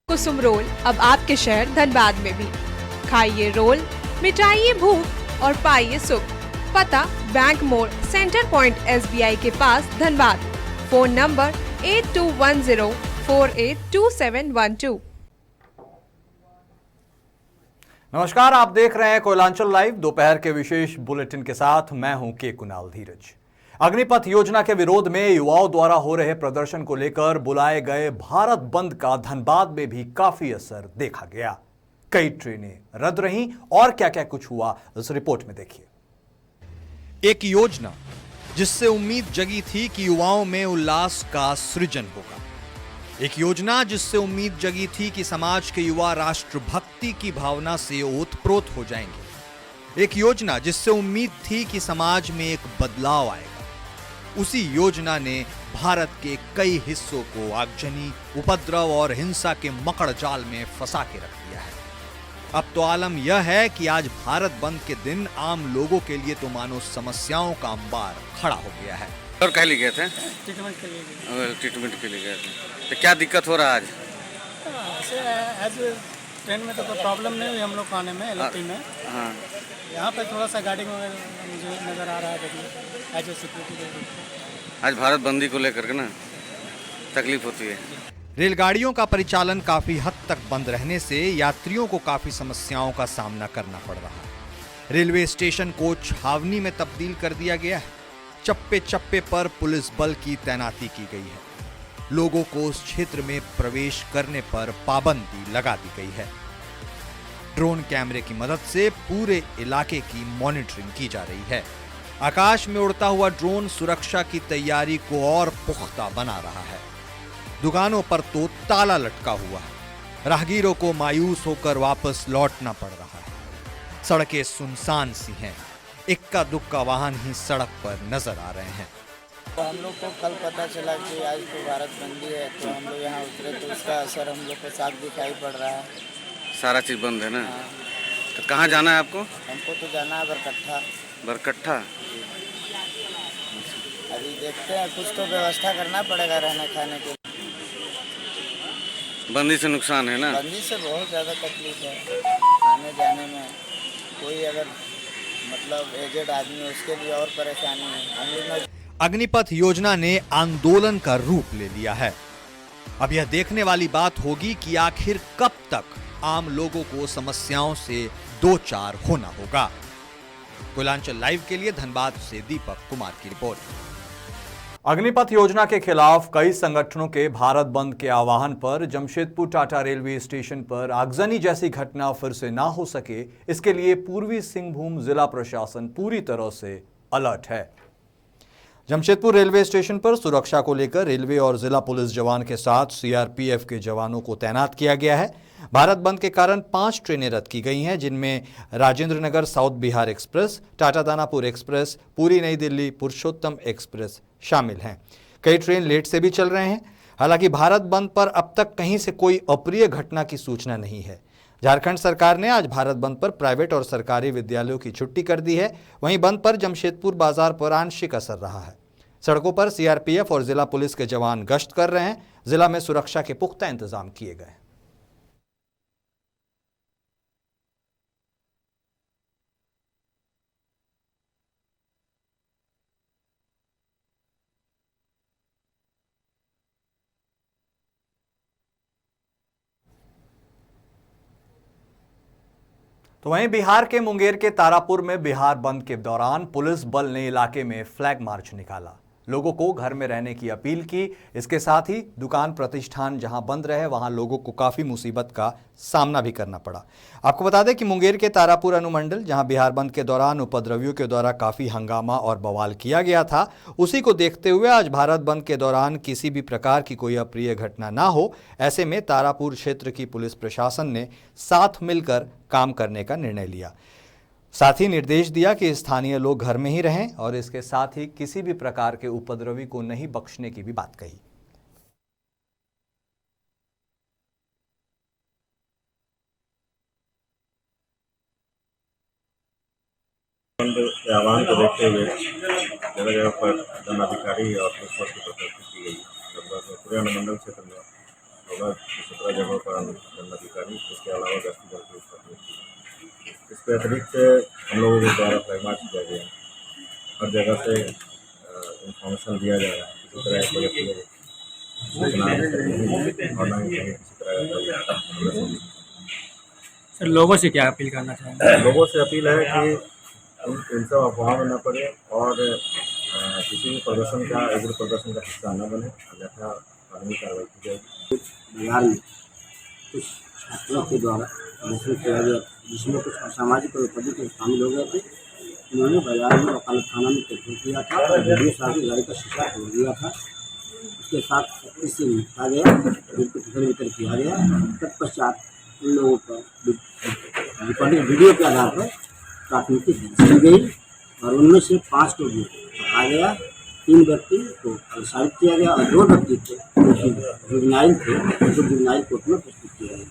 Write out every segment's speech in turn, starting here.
कुसुम role अब आपके शहर धनबाद में भी। खाइए रोल, मिटाइए भूख और पाइए सुख। पता बैंक मोड़, सेंटर पॉइंट SBI के पास, धनबाद। Phone number 8210482712। नमस्कार, आप देख रहे हैं कोयलांचल लाइव। दोपहर के विशेष बुलेटिन के साथ मैं हूं के कुणाल धीरज। अग्निपथ योजना के विरोध में युवाओं द्वारा हो रहे प्रदर्शन को लेकर बुलाए गए भारत बंद का धनबाद में भी काफी असर देखा गया। कई ट्रेनें रद्द रहीं और क्या क्या कुछ हुआ इस रिपोर्ट में देखिए। एक योजना जिससे उम्मीद जगी थी कि युवाओं में उल्लास का सृजन होगा। एक योजना जिससे उम्मीद जगी थी कि समाज के युवा राष्ट्रभक्ति की भावना से ओतप्रोत हो जाएंगे। एक योजना जिससे उम्मीद थी कि समाज में एक बदलाव आएगा। उसी योजना ने भारत के कई हिस्सों को आगजनी, उपद्रव और हिंसा के मकड़ जाल में फंसा के रख दिया है। अब तो आलम यह है कि आज भारत बंद के दिन आम लोगों के लिए तो मानो समस्याओं का अंबार खड़ा हो गया है। और कह लिए गए थे? ट्रीटमेंट के लिए ट्रीटमेंट के लिए गए थे। तो क्या दिक्कत हो रहा है आज? ट्रेन में तो कोई प्रॉब्लम नहीं हुई हम लोग को आने में, LRT में। हाँ, यहाँ पे थोड़ा सा गाड़ी वगैरह मुझे नज़र आ रहा है देखिए, एज ए सिक्योरिटी। आज भारत बंदी को लेकर के ना तकलीफ होती है। रेलगाड़ियों का परिचालन काफी हद तक बंद रहने से यात्रियों को काफी समस्याओं का सामना करना पड़ रहा है। रेलवे स्टेशन को छावनी में तब्दील कर दिया गया है। चप्पे चप्पे पर पुलिस बल की तैनाती की गई है। लोगों को उस क्षेत्र में प्रवेश करने पर पाबंदी लगा दी गई है। ड्रोन कैमरे की मदद से पूरे इलाके की मॉनिटरिंग की जा रही है। आकाश में उड़ता हुआ ड्रोन सुरक्षा की तैयारी को और पुख्ता बना रहा है। दुकानों पर तो ताला लटका हुआ है। राहगीरों को मायूस होकर वापस लौटना पड़ रहा है। सड़कें सुनसान सी हैं। इक्का दुक्का वाहन ही सड़क पर नजर आ रहे हैं। तो हम लोग को कल पता चला कि आज तो भारत बंदी है, तो हम लोग यहाँ उतरे तो उसका असर हम लोग को साफ दिखाई पड़ रहा है। सारा चीज़ बंद है ना? तो कहाँ जाना है आपको? हमको तो जाना है बरकट्ठा। बरकट्ठा? अभी देखते हैं, कुछ तो व्यवस्था करना पड़ेगा रहने खाने के। बंदी से नुकसान है ना? बंदी से बहुत ज़्यादा तकलीफ है आने जाने में। कोई अगर मतलब एजेड आदमी है उसके लिए और परेशानी है। हम लोग अग्निपथ योजना ने आंदोलन का रूप ले लिया है। अब यह देखने वाली बात होगी कि आखिर कब तक आम लोगों को समस्याओं से दो चार होना होगा। कोयलांचल लाइव के लिए धनबाद से दीपक कुमार की रिपोर्ट। अग्निपथ योजना के खिलाफ कई संगठनों के भारत बंद के आह्वान पर जमशेदपुर टाटा रेलवे स्टेशन पर आगजनी जैसी घटना फिर से ना हो सके, इसके लिए पूर्वी सिंहभूम जिला प्रशासन पूरी तरह से अलर्ट है। जमशेदपुर रेलवे स्टेशन पर सुरक्षा को लेकर रेलवे और जिला पुलिस जवान के साथ CRPF के जवानों को तैनात किया गया है। भारत बंद के कारण 5 ट्रेनें रद्द की गई हैं, जिनमें Rajendra Nagar south Bihar express, Tata Danapur express, Puri New Delhi पुरुषोत्तम एक्सप्रेस शामिल हैं। कई ट्रेन लेट से भी चल रहे हैं। हालांकि भारत बंद पर अब तक कहीं से कोई अप्रिय घटना की सूचना नहीं है। झारखंड सरकार ने आज भारत बंद पर प्राइवेट और सरकारी विद्यालयों की छुट्टी कर दी है। वहीं बंद पर जमशेदपुर बाजार पर आंशिक असर रहा है। सड़कों पर CRPF और जिला पुलिस के जवान गश्त कर रहे हैं। जिला में सुरक्षा के पुख्ता इंतजाम किए गए। तो वहीं बिहार के मुंगेर के तारापुर में बिहार बंद के दौरान पुलिस बल ने इलाके में फ्लैग मार्च निकाला। लोगों को घर में रहने की अपील की। इसके साथ ही दुकान प्रतिष्ठान जहां बंद रहे वहां लोगों को काफी मुसीबत का सामना भी करना पड़ा। आपको बता दें कि मुंगेर के तारापुर अनुमंडल जहां बिहार बंद के दौरान उपद्रवियों के द्वारा काफी हंगामा और बवाल किया गया था, उसी को देखते हुए आज भारत बंद के दौरान किसी भी प्रकार की कोई अप्रिय घटना ना हो, ऐसे में तारापुर क्षेत्र की पुलिस प्रशासन ने साथ मिलकर काम करने का निर्णय लिया। साथ ही निर्देश दिया कि स्थानीय लोग घर में ही रहें और इसके साथ ही किसी भी प्रकार के उपद्रवी को नहीं बख्शने की भी बात कही। आह्वान को देखते हुए जगह जगह पर दंडाधिकारी और पुलिस बल की प्रदर्शन की गई। लगभग पूरे अनुमंडल क्षेत्र में 16 जगहों पर दंडाधिकारी, इसके अलावा गश्ती दल की स्थापना की। इसके अतिरिक्त हम लोगों के द्वारा फ्लैग मार्च किया गया, हर जगह से इंफॉर्मेशन दिया जा रहा है, किसी तरह की सूचना और न ही कहीं किसी तरह का। सर लोगों से क्या अपील करना चाहेंगे? लोगों से अपील है कि इन सब अफवाहों में न पड़े और किसी भी प्रदर्शन का उग्र प्रदर्शन का हिस्सा न बने, अन्यथा कानूनी कार्रवाई की जाएगी। बिहार में कुछ छात्रों के द्वारा प्रदर्शन किया गया, जिसमें कुछ असामाजिक पद्धति शामिल हो गए थे। उन्होंने बाजार में वकालत खाना में तोड़फोड़ किया था और वीडियो साथ गाड़ी का शीशा तोड़ दिया था। उसके साथ सख्ती से निपटा गया, बिल्कुल तितर बितर किया गया। तत्पश्चात उन लोगों पर रिकॉर्डिंग वीडियो के आधार पर प्राथमिकी दर्ज की गई और उनमें से 5 को पकड़ा गया, 3 व्यक्ति को प्रसारित किया गया और 2 व्यक्ति को जो जुवेनाइल थे उनको जुवेनाइल कोर्ट में प्रस्तुत किया गया।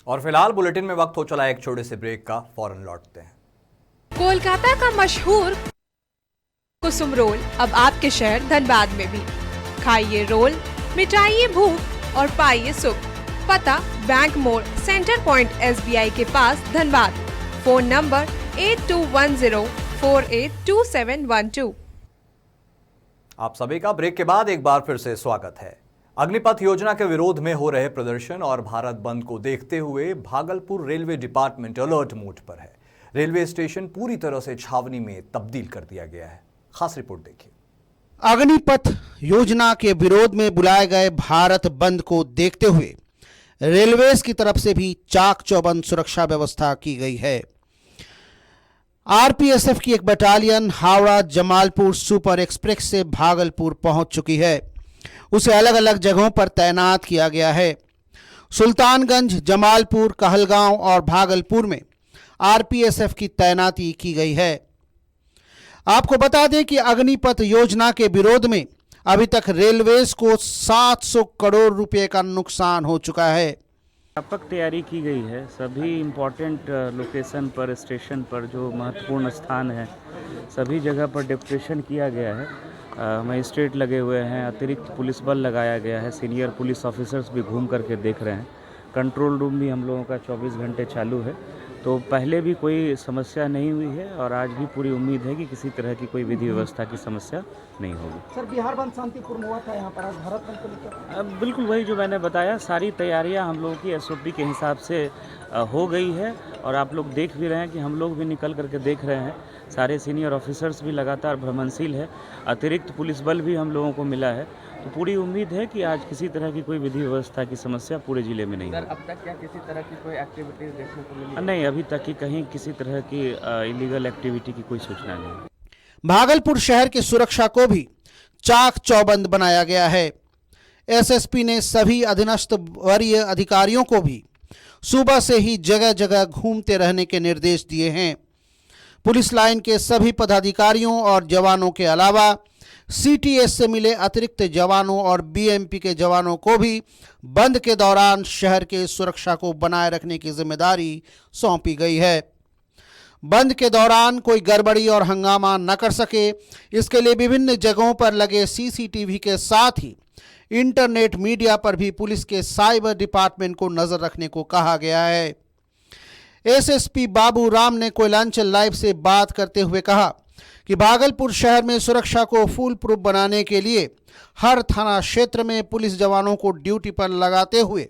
और फिलहाल बुलेटिन में वक्त हो चला एक छोटे से ब्रेक का, फौरन लौटते हैं। कोलकाता का मशहूर कुसुम रोल अब आपके शहर धनबाद में भी। खाइए रोल, मिटाइए भूख और पाइए सुख। पता बैंक मोड़, सेंटर पॉइंट SBI के पास, धनबाद। Phone number 8210482712। आप सभी का ब्रेक के बाद एक बार फिर से स्वागत है। अग्निपथ योजना के विरोध में हो रहे प्रदर्शन और भारत बंद को देखते हुए Bhagalpur railway department alert mode पर है। रेलवे स्टेशन पूरी तरह से छावनी में तब्दील कर दिया गया है। खास रिपोर्ट देखिए। अग्निपथ योजना के विरोध में बुलाए गए भारत बंद को देखते हुए रेलवेज की तरफ से भी चाक चौबंद सुरक्षा व्यवस्था की गई है। RPSF की एक battalion Howrah Jamalpur super express से भागलपुर पहुंच चुकी है। उसे अलग अलग जगहों पर तैनात किया गया है। सुल्तानगंज, जमालपुर, कहलगांव और भागलपुर में RPSF की तैनाती की गई है। आपको बता दें कि अग्निपथ योजना के विरोध में अभी तक रेलवेज को 700 करोड़ रुपए का नुकसान हो चुका है। व्यापक तैयारी की गई है। सभी इम्पोर्टेंट लोकेशन पर, स्टेशन पर जो महत्वपूर्ण स्थान है, सभी जगह पर डेपुटेशन किया गया है। मजिस्ट्रेट लगे हुए हैं, अतिरिक्त पुलिस बल लगाया गया है, सीनियर पुलिस ऑफिसर्स भी घूम करके देख रहे हैं। कंट्रोल रूम भी हम लोगों का 24 घंटे चालू है। तो पहले भी कोई समस्या नहीं हुई है और आज भी पूरी उम्मीद है कि किसी तरह की कोई विधि व्यवस्था की समस्या नहीं होगी। सर, बिहार बंद शांतिपूर्ण हुआ था यहाँ पर, आज भारत बंद को लेकर बिल्कुल वही जो मैंने बताया, सारी तैयारियां हम लोगों की SOP के हिसाब से हो गई है और आप लोग देख भी रहे हैं कि हम लोग भी निकल करके देख रहे हैं। सारे सीनियर ऑफिसर्स भी लगातार भ्रमणशील है, अतिरिक्त पुलिस बल भी हम लोगों को मिला है। तो पूरी उम्मीद है कि आज किसी तरह की कोई विधि व्यवस्था की समस्या पूरे जिले में नहीं है। अब तक क्या किसी तरह की कोई एक्टिविटीज देखने को मिली? नहीं, अभी तक की कहीं किसी तरह की इलीगल एक्टिविटी की कोई सूचना नहीं। भागलपुर शहर की सुरक्षा को भी चाक चौबंद बनाया गया है। SSP ने सभी अधीनस्थ वरीय अधिकारियों को भी सुबह से ही जगह जगह घूमते रहने के निर्देश दिए हैं। पुलिस लाइन के सभी पदाधिकारियों और जवानों के अलावा CTS से मिले अतिरिक्त जवानों और BMP के जवानों को भी बंद के दौरान शहर के सुरक्षा को बनाए रखने की जिम्मेदारी सौंपी गई है। बंद के दौरान कोई गड़बड़ी और हंगामा न कर सके, इसके लिए विभिन्न जगहों पर लगे CCTV के साथ ही इंटरनेट मीडिया पर भी पुलिस के साइबर डिपार्टमेंट को नजर रखने को कहा गया है। SSP बाबू राम ने कोयलांचल लाइव से बात करते हुए कहा कि भागलपुर शहर में सुरक्षा को फुल प्रूफ बनाने के लिए हर थाना क्षेत्र में पुलिस जवानों को ड्यूटी पर लगाते हुए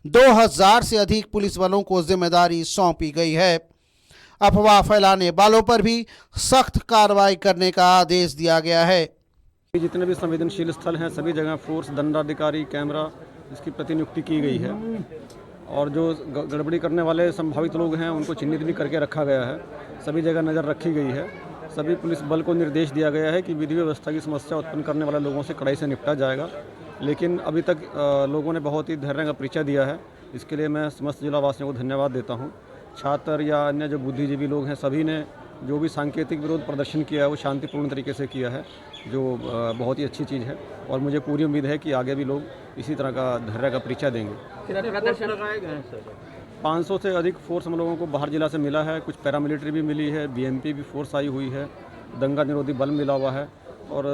2000 से अधिक पुलिस बलों को जिम्मेदारी सौंपी गई है। अफवाह फैलाने वालों पर भी सख्त कार्रवाई करने का आदेश दिया गया है। जितने भी संवेदनशील स्थल हैं सभी जगह फोर्स, दंडाधिकारी, कैमरा इसकी प्रतिनियुक्ति की गई है और जो गड़बड़ी करने वाले संभावित लोग हैं उनको चिन्हित भी करके रखा गया है। सभी जगह नज़र रखी गई है। सभी पुलिस बल को निर्देश दिया गया है कि विधि व्यवस्था की समस्या उत्पन्न करने वाले लोगों से कड़ाई से निपटा जाएगा। लेकिन अभी तक लोगों ने बहुत ही धैर्य का परिचय दिया है। इसके लिए मैं समस्त जिलावासियों को धन्यवाद देता हूँ। छात्र या अन्य जो बुद्धिजीवी लोग हैं सभी ने जो भी सांकेतिक विरोध प्रदर्शन किया है वो शांतिपूर्ण तरीके से किया है, जो बहुत ही अच्छी चीज़ है और मुझे पूरी उम्मीद है कि आगे भी लोग इसी तरह का धैर्य का परिचय देंगे। 500 से अधिक फोर्स हम लोगों को बाहर जिला से मिला है। कुछ पैरामिलिट्री भी मिली है, BMP भी फोर्स आई हुई है, दंगा निरोधी बल मिला हुआ है और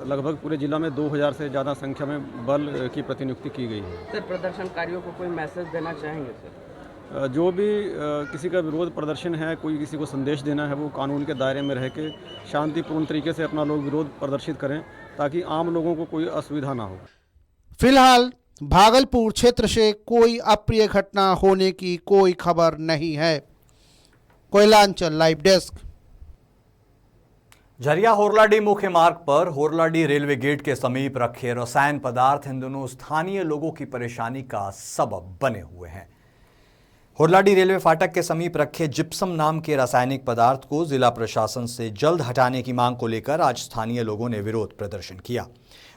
लगभग पूरे जिला में 2000 से ज़्यादा संख्या में बल की प्रतिनियुक्ति की गई है। सर, प्रदर्शनकारियों को कोई मैसेज देना चाहेंगे सर? जो भी किसी का विरोध प्रदर्शन है, कोई किसी को संदेश देना है, वो कानून के दायरे में रह के शांतिपूर्ण तरीके से अपना लोग विरोध प्रदर्शित करें ताकि आम लोगों को कोई असुविधा ना हो। फिलहाल भागलपुर क्षेत्र से कोई अप्रिय घटना होने की कोई खबर नहीं है। Koylanchal live desk. झरिया होरलाडी मुख्य मार्ग पर होरलाडी रेलवे गेट के समीप रखे रसायन पदार्थ इन दिनों स्थानीय लोगों की परेशानी का सबब बने हुए हैं। होरलाडी रेलवे फाटक के समीप रखे जिप्सम नाम के रासायनिक पदार्थ को जिला प्रशासन से जल्द हटाने की मांग को लेकर आज स्थानीय लोगों ने विरोध प्रदर्शन किया।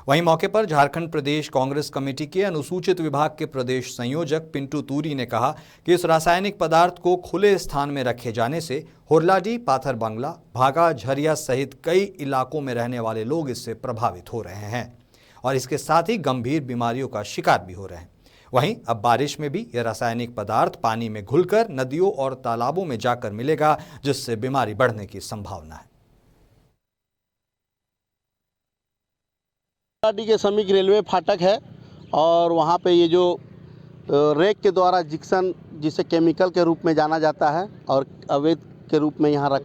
वहीं मौके पर झारखंड प्रदेश कांग्रेस कमेटी के अनुसूचित विभाग के प्रदेश संयोजक पिंटू तूरी ने कहा कि इस रासायनिक पदार्थ को खुले स्थान में रखे जाने से होरलाडी, पाथर बंगला, भागा, झरिया सहित कई इलाकों में रहने वाले लोग इससे प्रभावित हो रहे हैं और इसके साथ ही गंभीर बीमारियों का शिकार भी हो रहे हैं। वहीं अब बारिश में भी यह रासायनिक पदार्थ पानी में घुलकर नदियों और तालाबों में जाकर मिलेगा, जिससे बीमारी बढ़ने की संभावना है। होरलाडी के समीप रेलवे फाटक है और वहाँ पे ये जो रेक के द्वारा जिक्सन, जिसे केमिकल के रूप में जाना जाता है और अवैध के रूप में यहाँ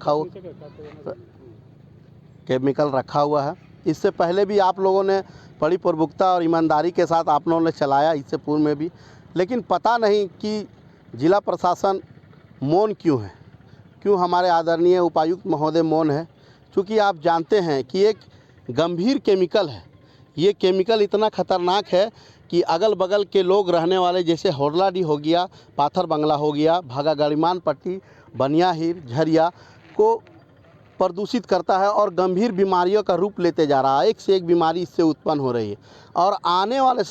केमिकल रखा हुआ है। इससे पहले भी आप लोगों ने बड़ी प्रमुखता और ईमानदारी के साथ आप लोगों ने चलाया, इससे पूर्व में भी, लेकिन पता नहीं कि जिला प्रशासन मौन क्यों है, क्यों हमारे आदरणीय उपायुक्त महोदय मौन है। क्योंकि आप जानते हैं कि एक गंभीर केमिकल है, ये केमिकल इतना खतरनाक है कि अगल बगल के लोग रहने वाले, जैसे होरलाडी हो गया, पाथर बंगला हो गया, भागा गड़ीमान पट्टी, बनियाहिर, झरिया को प्रदूषित करता है और गंभीर बीमारियों का रूप लेते जा रहा है। एक से एक बीमारी इससे उत्पन्न हो रही है और आने वाले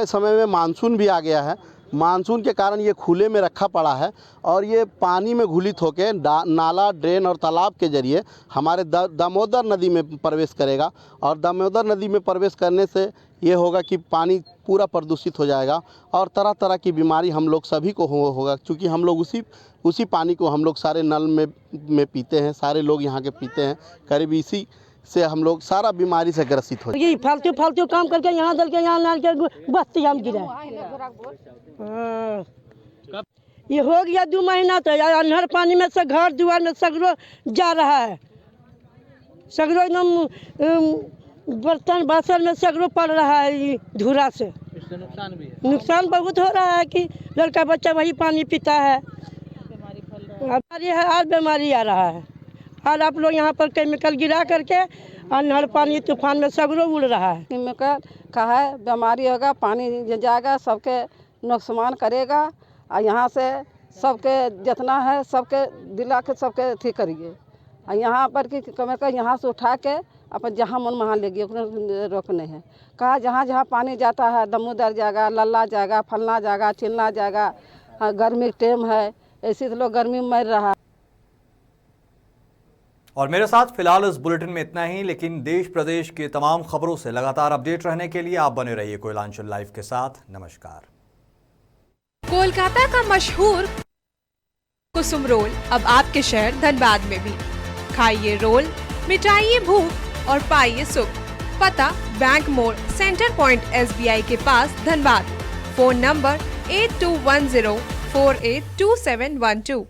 समय में मानसून भी आ गया है। मानसून के कारण ये खुले में रखा पड़ा है और ये पानी में घुलित होकर नाला, ड्रेन और तालाब के जरिए हमारे दामोदर नदी में प्रवेश करेगा और दामोदर नदी में प्रवेश करने से ये होगा कि पानी पूरा प्रदूषित हो जाएगा और तरह तरह की बीमारी हम लोग सभी को होगा। क्योंकि हम लोग उसी पानी को हम लोग सारे नल में पीते हैं, सारे लोग यहाँ के पीते हैं, करीब इसी से हम लोग सारा बीमारी से ग्रसित हो। ये फालतू काम करके यहाँ दल के यहाँ लाल के बस्ती हम गिरा। ये हो गया 2 महीना तो अंधर पानी में से घर दुआर में सगरो जा रहा है, सगरो एकदम बर्तन बासन में सगरो पड़ रहा है धूरा से। इससे नुकसान भी है, नुकसान बहुत हो रहा है कि लड़का बच्चा वही पानी पीता है, बीमारी है और बीमारी आ रहा है। और आप लोग यहाँ पर केमिकल गिरा करके अनहर पानी तूफान में सगरो उड़ रहा है। केमिकल का है, बीमारी होगा, पानी जाएगा, सबके नुकसान करेगा और यहाँ से सबके जितना है सबके दिला के सबके अथी करिए। और यहाँ पर कि केमिकल यहाँ से उठा के अपन जहाँ मन वहाँ ले गए, रोकने हैं। कहा जहाँ जहाँ पानी जाता है, दामोदर जाएगा, लल्ला जाएगा, फलना जाएगा, चिलना जाएगा। गर्मी टाइम है, ऐसे तो लोग गर्मी में मर रहा है। और मेरे साथ फिलहाल इस बुलेटिन में इतना ही, लेकिन देश प्रदेश के तमाम खबरों से लगातार अपडेट रहने के लिए आप बने रहिए कोयलांचल लाइव के साथ। नमस्कार। कोलकाता का मशहूर कुसुम रोल अब आपके शहर धनबाद में भी। खाइए रोल, मिटाइए भूख और पाइए सुख। पता बैंक मोड़, सेंटर पॉइंट SBI के पास, धनबाद। Phone number 8210482712।